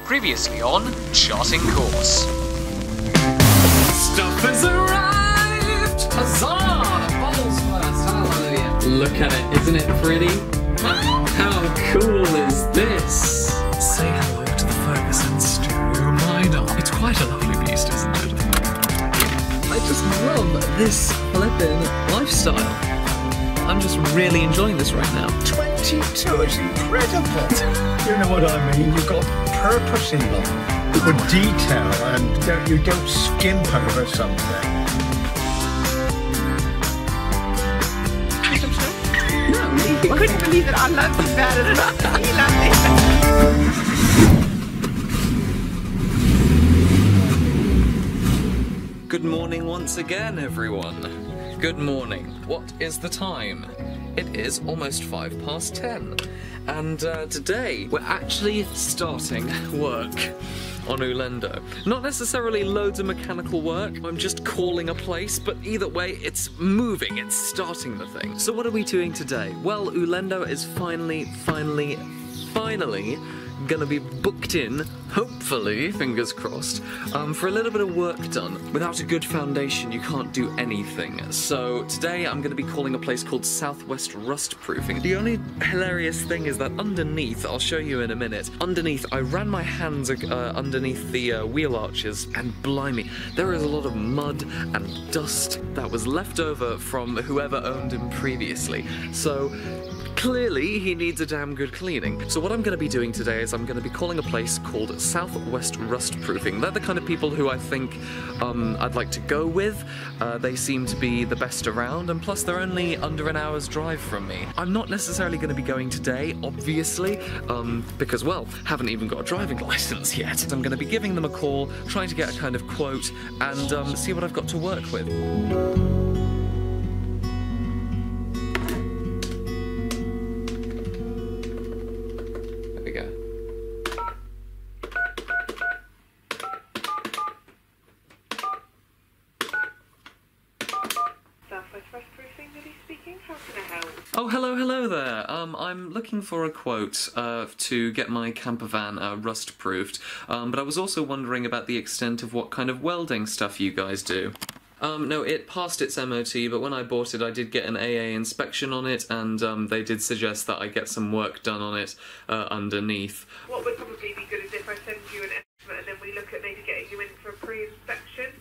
Previously on Charting Course. Stuff has arrived! Huzzah! Balls first, hallelujah! Look at it, isn't it pretty? How cool is this? Say hello to the Ferguson stereo minor. It's quite a lovely beast, isn't it? I just love this flippin' lifestyle. I'm just really enjoying this right now. 22 is incredible. You know what I mean? You've got purpose in them, with detail, and you don't skimp over something. No, really. I couldn't believe that I loved him better than he loved me. Good morning once again, everyone. Good morning. What is the time? It is almost 10:05. And today we're actually starting work on Ulendo. Not necessarily loads of mechanical work, I'm just calling a place, but either way, it's moving, it's starting the thing. So what are we doing today? Well, Ulendo is finally gonna be booked in, hopefully, fingers crossed, for a little bit of work done. Without a good foundation, you can't do anything. So today I'm gonna be calling a place called Southwest Rust Proofing. The only hilarious thing is that underneath, I'll show you in a minute, underneath I ran my hands underneath the wheel arches, and blimey, there is a lot of mud and dust that was left over from whoever owned him previously. So clearly, he needs a damn good cleaning. So what I'm going to be doing today is I'm going to be calling a place called Southwest Rust Proofing. They're the kind of people who I think I'd like to go with. They seem to be the best around, and plus they're only under an hour's drive from me. I'm not necessarily going to be going today, obviously, because, well, haven't even got a driving license yet. I'm going to be giving them a call, trying to get a kind of quote, and see what I've got to work with. Oh, hello there. I'm looking for a quote to get my camper van rust-proofed, but I was also wondering about the extent of what kind of welding stuff you guys do. No, it passed its MOT, but when I bought it I did get an AA inspection on it, and they did suggest that I get some work done on it underneath. What would probably be good is if I send you an estimate and then we look at maybe getting you in for a pre-inspection,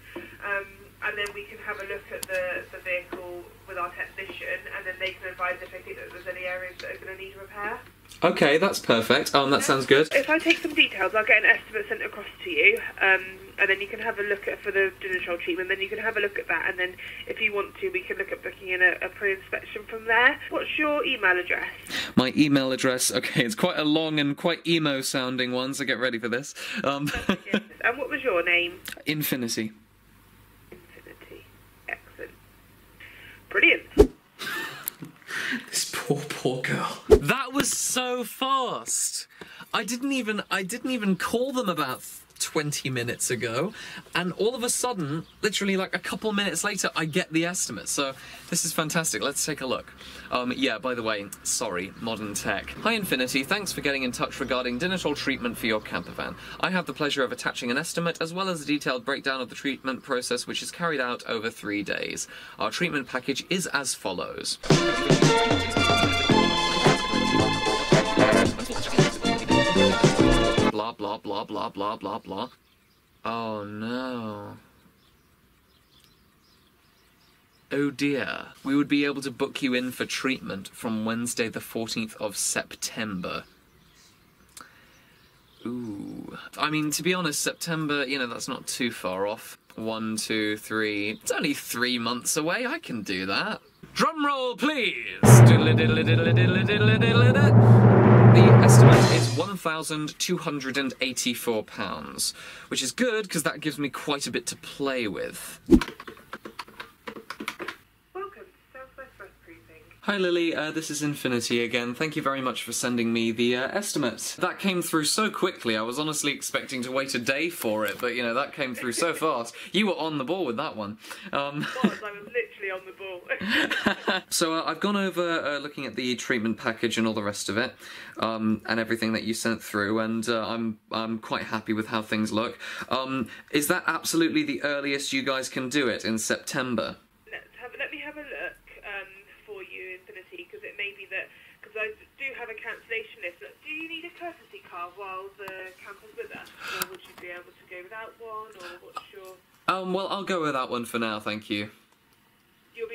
and then we can have a look at the vehicle with our technician, and then they can advise if they think that there's any areas that are going to need repair. Okay, that's perfect. That sounds good. If I take some details, I'll get an estimate sent across to you, and then you can have a look at for the digital treatment, then you can have a look at that, and then if you want to, we can look at booking in a pre-inspection from there. What's your email address? My email address, okay, it's quite a long and quite emo-sounding one, so get ready for this. And what was your name? Infinity. Excellent. Brilliant. This poor girl. That was so fast. I didn't even call them about 20 minutes ago, and all of a sudden, literally like a couple minutes later, I get the estimate. So this is fantastic. Let's take a look. Yeah, by the way, sorry, modern tech. Hi Infinity, thanks for getting in touch regarding digital treatment for your camper van. I have the pleasure of attaching an estimate as well as a detailed breakdown of the treatment process, which is carried out over 3 days. Our treatment package is as follows. Blah, blah, blah, blah, blah, blah, blah. Oh no. Oh dear. We would be able to book you in for treatment from Wednesday the 14th of September. Ooh. I mean, to be honest, September, you know, that's not too far off. 1, 2, 3. It's only 3 months away. I can do that. Drum roll, please! The estimate is £1,284, which is good because that gives me quite a bit to play with. Welcome to Southwest Rust Proofing. Hi Lily, this is Infinity again. Thank you very much for sending me the estimate. That came through so quickly, I was honestly expecting to wait a day for it, but you know, that came through so fast. You were on the ball with that one. I was literally on the ball. So I've gone over looking at the treatment package and all the rest of it, and everything that you sent through, and I'm quite happy with how things look. Is that absolutely the earliest you guys can do it, in September? Let me have a look for you, Infinity, because it may be that, because I do have a cancellation list. Do you need a courtesy car while the camper's with us, or would you be able to go without one, or what's your... Well, I'll go without one for now, thank you. You'll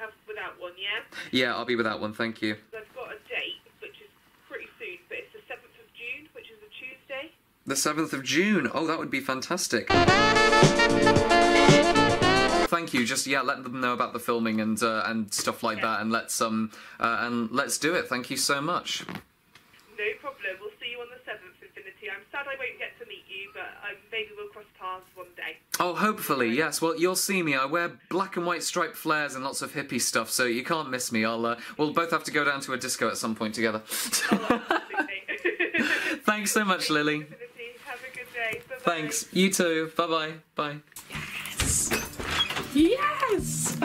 have without one, yeah? Yeah, I'll be without one, thank you. I've got a date, which is pretty soon, but it's the 7th of June, which is a Tuesday. The 7th of June? Oh, that would be fantastic. Thank you. Just let them know about the filming and stuff like that, and let's do it. Thank you so much. No problem. We'll see you on the 7th, Infinity. I'm sad I won't get to meet you, but maybe we'll cross paths one day. Oh, hopefully, yes. Well, you'll see me. I wear black and white striped flares and lots of hippie stuff, so you can't miss me. We'll both have to go down to a disco at some point together. Thanks so much, Lily. Infinity, have a good day. Bye-bye. Thanks. You too. Bye-bye. Bye. Yes!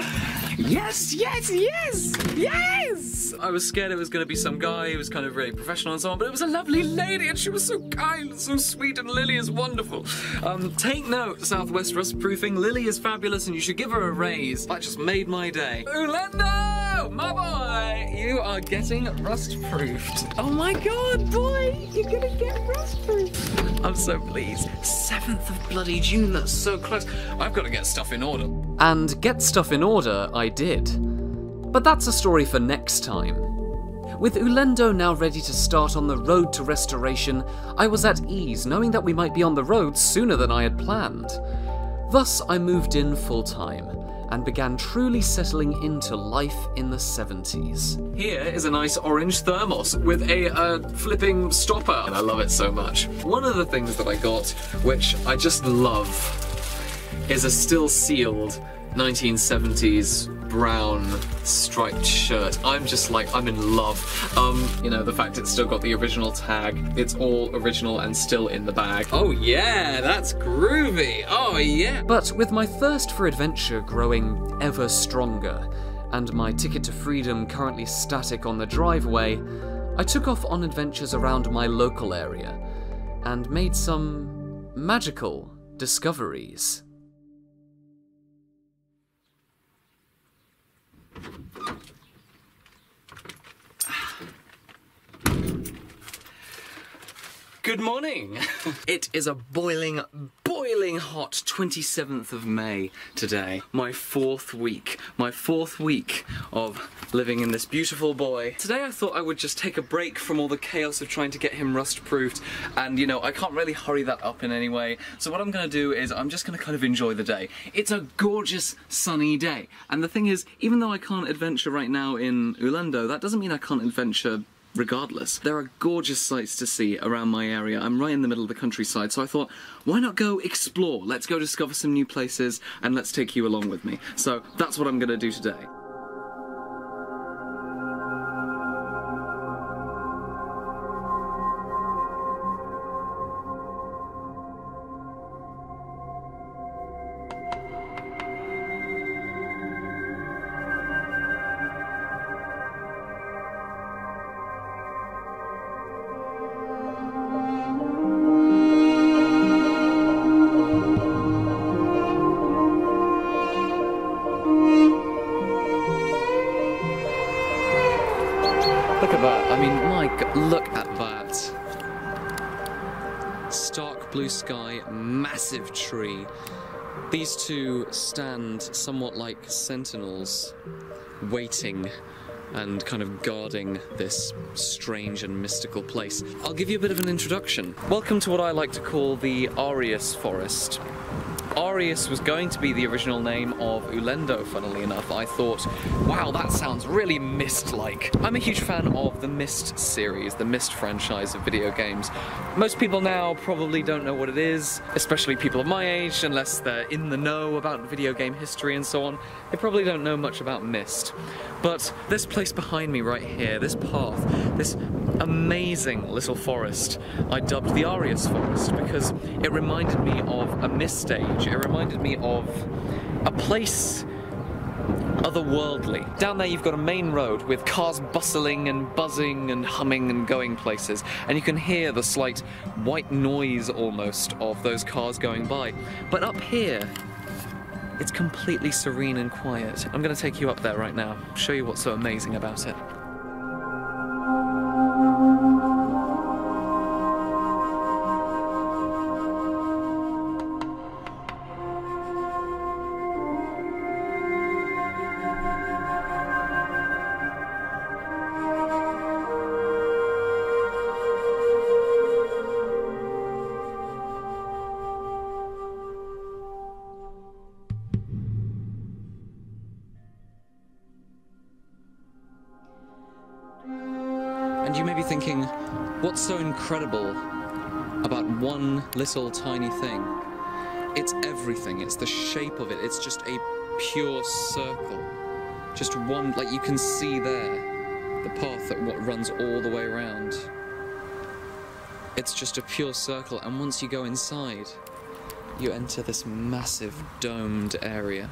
Yes, yes, yes! Yes! I was scared it was going to be some guy who was kind of really professional and so on, but it was a lovely lady and she was so kind and so sweet, and Lily is wonderful. Take note, Southwest Rust Proofing. Lily is fabulous and you should give her a raise. That just made my day. Ulendo! My boy! You are getting rust-proofed. Oh my god, boy! You're gonna get rust-proofed. I'm so pleased. 7th of bloody June, that's so close. I've got to get stuff in order. And get stuff in order, I did. But that's a story for next time. With Ulendo now ready to start on the road to restoration, I was at ease knowing that we might be on the road sooner than I had planned. Thus, I moved in full-time and began truly settling into life in the 70s. Here is a nice orange thermos with a flipping stopper, and I love it so much. One of the things that I got, which I just love, is a still sealed 1970s brown striped shirt. I'm just like, I'm in love. You know, the fact it's still got the original tag, it's all original and still in the bag. Oh yeah, that's groovy. Oh yeah. But with my thirst for adventure growing ever stronger, and my ticket to freedom currently static on the driveway, I took off on adventures around my local area, and made some magical discoveries. Good morning! It is a boiling hot 27th of May today. My fourth week of living in this beautiful boy. Today I thought I would just take a break from all the chaos of trying to get him rust-proofed, and you know, I can't really hurry that up in any way. So what I'm gonna do is I'm just gonna kind of enjoy the day. It's a gorgeous sunny day. And the thing is, even though I can't adventure right now in Ulendo, that doesn't mean I can't adventure regardless. There are gorgeous sights to see around my area. I'm right in the middle of the countryside, so I thought, why not go explore? Let's go discover some new places, and let's take you along with me. So that's what I'm gonna do today. Look at that. I mean, my God, look at that. Stark blue sky, massive tree. These two stand somewhat like sentinels, waiting and kind of guarding this strange and mystical place. I'll give you a bit of an introduction. Welcome to what I like to call the Arius Forest. Arius was going to be the original name of Ulendo, funnily enough. I thought, wow, that sounds really Myst-like. I'm a huge fan of the Myst series, the Myst franchise of video games. Most people now probably don't know what it is, especially people of my age, unless they're in the know about video game history and so on. They probably don't know much about Myst. But this place behind me right here, this path, this amazing little forest, I dubbed the Arius Forest because it reminded me of a Myst stage. It reminded me of a place otherworldly. Down there you've got a main road with cars bustling and buzzing and humming and going places, and you can hear the slight white noise almost of those cars going by. But up here, it's completely serene and quiet. I'm going to take you up there right now, show you what's so amazing about it. And you may be thinking, what's so incredible about one little tiny thing? It's everything, it's the shape of it, it's just a pure circle. Just one, like you can see there, the path that runs all the way around. It's just a pure circle, and once you go inside, you enter this massive domed area.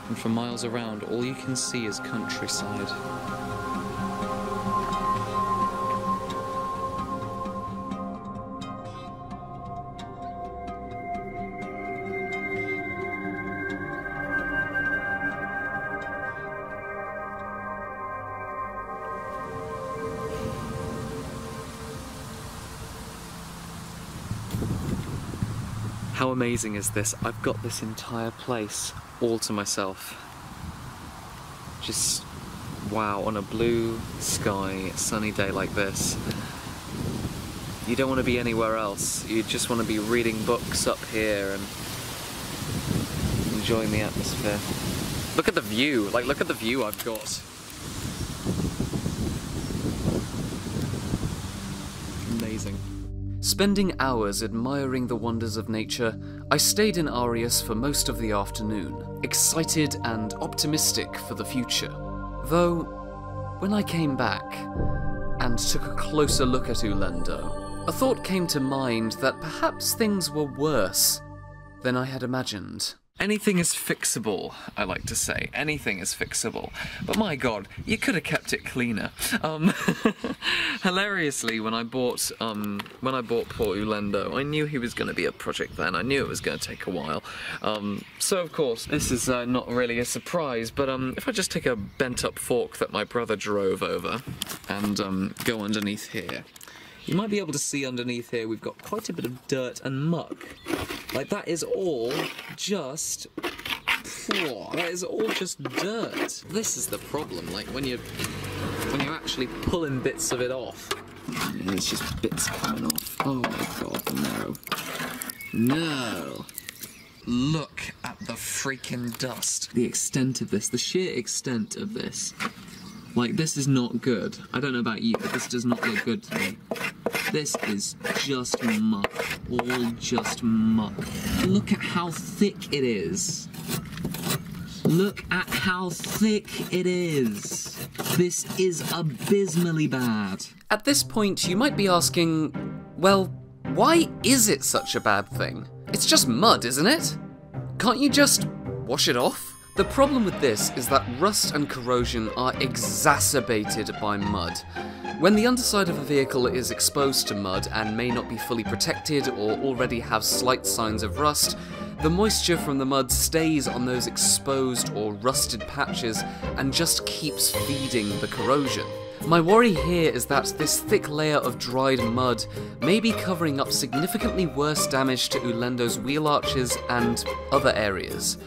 And for miles around, all you can see is countryside. How amazing is this? I've got this entire place all to myself. Just, wow, on a blue sky, sunny day like this. You don't want to be anywhere else. You just want to be reading books up here and enjoying the atmosphere. Look at the view, like look at the view I've got. Amazing. Spending hours admiring the wonders of nature, I stayed in Arius for most of the afternoon, excited and optimistic for the future. Though, when I came back and took a closer look at Ulendo, a thought came to mind that perhaps things were worse than I had imagined. Anything is fixable, I like to say. Anything is fixable. But my god, you could have kept it cleaner. Hilariously, when I bought poor Ulendo, I knew he was going to be a project then. I knew it was going to take a while. So of course, this is not really a surprise, but if I just take a bent up fork that my brother drove over and go underneath here, you might be able to see underneath here we've got quite a bit of dirt and muck. Like that is all just dirt. This is the problem, like when you're actually pulling bits of it off. Yeah, it's just bits coming off. Oh my god, no. No. Look at the freaking dust. The extent of this, the sheer extent of this. Like, this is not good. I don't know about you, but this does not look good to me. This is just muck. All just muck. Look at how thick it is. Look at how thick it is. This is abysmally bad. At this point, you might be asking, well, why is it such a bad thing? It's just mud, isn't it? Can't you just wash it off? The problem with this is that rust and corrosion are exacerbated by mud. When the underside of a vehicle is exposed to mud and may not be fully protected or already have slight signs of rust, the moisture from the mud stays on those exposed or rusted patches and just keeps feeding the corrosion. My worry here is that this thick layer of dried mud may be covering up significantly worse damage to Ulendo's wheel arches and other areas.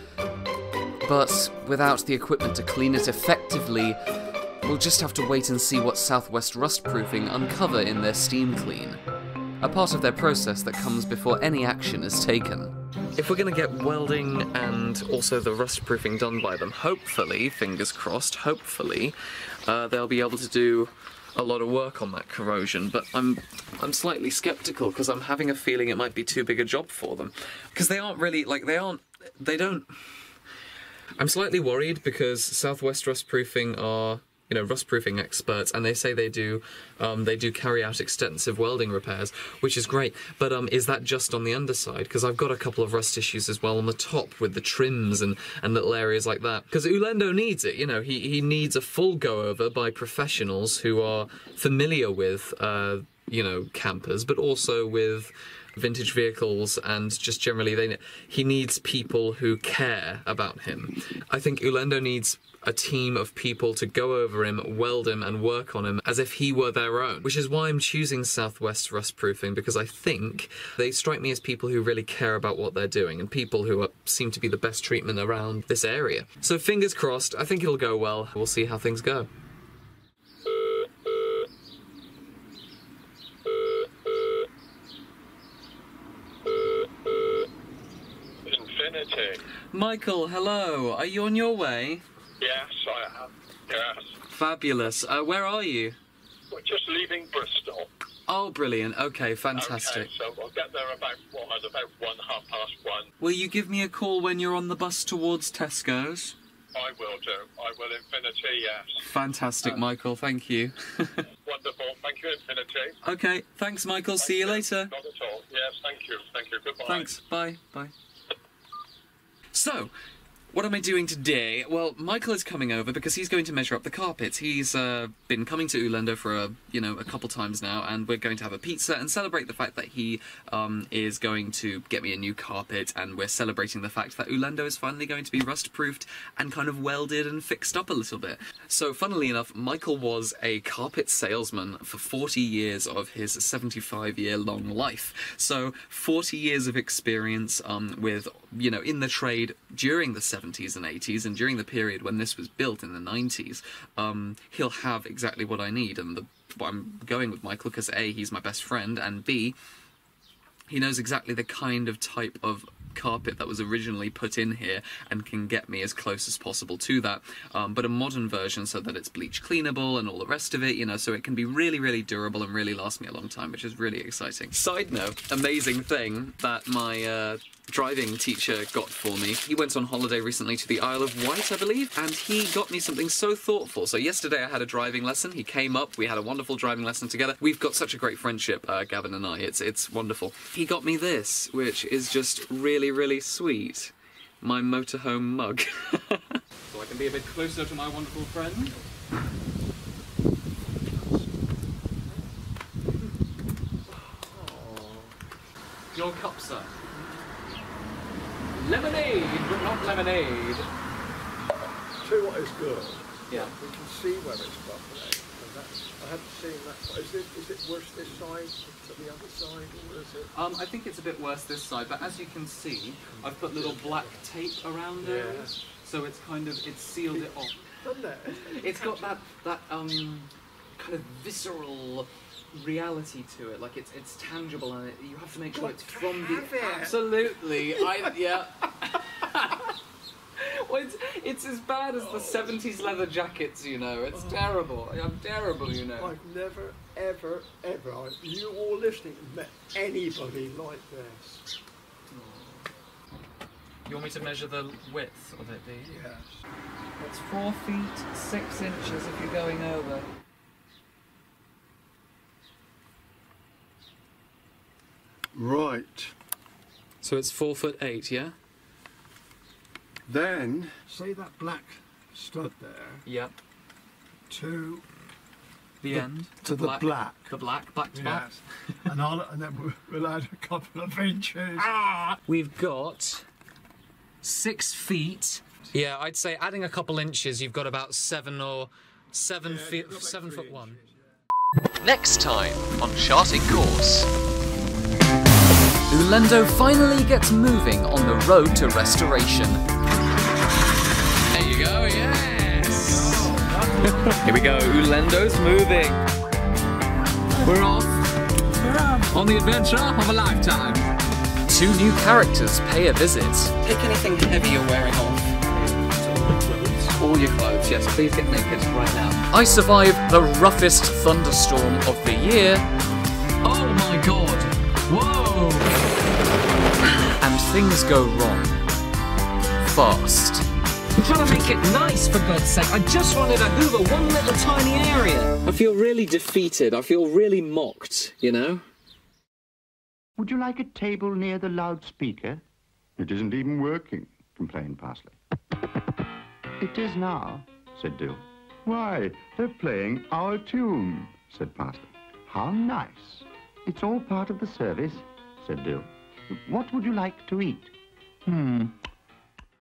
But without the equipment to clean it effectively, We'll just have to wait and see what Southwest Rustproofing uncover in their steam clean, a part of their process that comes before any action is taken. If we're going to get welding and also the rustproofing done by them, hopefully, fingers crossed, hopefully, they'll be able to do a lot of work on that corrosion, but I'm slightly skeptical because I'm having a feeling it might be too big a job for them. Because they aren't really, like, they don't... I'm slightly worried because Southwest Rustproofing are, you know, rustproofing experts, and they say they do carry out extensive welding repairs, which is great, but is that just on the underside? Because I've got a couple of rust issues as well on the top with the trims and little areas like that. Because Ulendo needs it, you know, he needs a full go-over by professionals who are familiar with, you know, campers, but also with vintage vehicles, and just generally he needs people who care about him. I think Ulendo needs a team of people to go over him, weld him, and work on him as if he were their own. Which is why I'm choosing Southwest Rustproofing, because I think they strike me as people who really care about what they're doing, and people who seem to be the best treatment around this area. So fingers crossed, I think it'll go well. We'll see how things go. Michael, hello. Are you on your way? Yes, I am. Yes. Fabulous. Where are you? We're just leaving Bristol. Oh, brilliant. Okay, fantastic. Okay, so we'll get there about 1:30. Will you give me a call when you're on the bus towards Tesco's? I will do. I will, Infinity, yes. Fantastic, Michael. Thank you. Wonderful. Thank you, Infinity. Okay, thanks, Michael. See you later. Not at all. Yes, thank you. Thank you. Goodbye. Thanks. Bye. Bye. So, what am I doing today? Well, Michael is coming over because he's going to measure up the carpets. He's been coming to Ulendo for a couple times now, and we're going to have a pizza and celebrate the fact that he is going to get me a new carpet, and we're celebrating the fact that Ulendo is finally going to be rust-proofed and kind of welded and fixed up a little bit. So, funnily enough, Michael was a carpet salesman for 40 years of his 75-year-long life. So, 40 years of experience with, you know, in the trade during the 70s and 80s, and during the period when this was built in the 90s, he'll have exactly what I need. And I'm going with Michael because A, he's my best friend, and B, he knows exactly the kind of type of carpet that was originally put in here and can get me as close as possible to that, but a modern version so that it's bleach cleanable and all the rest of it, you know, so it can be really, really durable and really last me a long time, which is really exciting. Side note, amazing thing that my driving teacher got for me. He went on holiday recently to the Isle of Wight, I believe, and he got me something so thoughtful. So yesterday I had a driving lesson. He came up, we had a wonderful driving lesson together. We've got such a great friendship, Gavin and I. It's wonderful. He got me this, which is just really, really sweet. My motorhome mug. So I can be a bit closer to my wonderful friend. Your cup, sir. Lemonade, but not lemonade. Tell you what is good. Yeah. We can see where it's bubbling. I haven't seen that. Is it worse this side to the other side, or is it? I think it's a bit worse this side, but as you can see, I've put little black tape around it, so it's kind of, it's sealed it off. Doesn't it? It's got that kind of visceral reality to it, like it's tangible, and you have to make sure it's from the... Absolutely, yeah. Well, it's as bad as the 70s leather jackets, you know. It's terrible. I'm terrible, you know. I've never, ever, you all listening, met anybody like this. You want me to measure the width of it, do you? Yes. It's 4 feet 6 inches if you're going over. Right. So it's 4'8", yeah? Then, see that black stud there? Yep. To the end? To the black. The black to black? Yes. and then we'll add a couple of inches. We've got 6 feet. Yeah, I'd say adding a couple inches, you've got about 7 feet, 7'1". Next time on Charting Course. Ulendo finally gets moving on the road to restoration. There you go, yes! Here we go, Ulendo's moving. We're off. On the adventure of a lifetime. 2 new characters pay a visit. Take anything heavy you're wearing off. All your clothes, yes, please get naked right now. I survive the roughest thunderstorm of the year. Oh my god! Whoa! And things go wrong. Fast. I'm trying to make it nice, for God's sake. I just wanted to hoover one little tiny area. I feel really defeated. I feel really mocked, you know? Would you like a table near the loudspeaker? It isn't even working, complained Parsley. It is now, said Dill. Why, they're playing our tune, said Parsley. How nice. It's all part of the service, said Dill. What would you like to eat?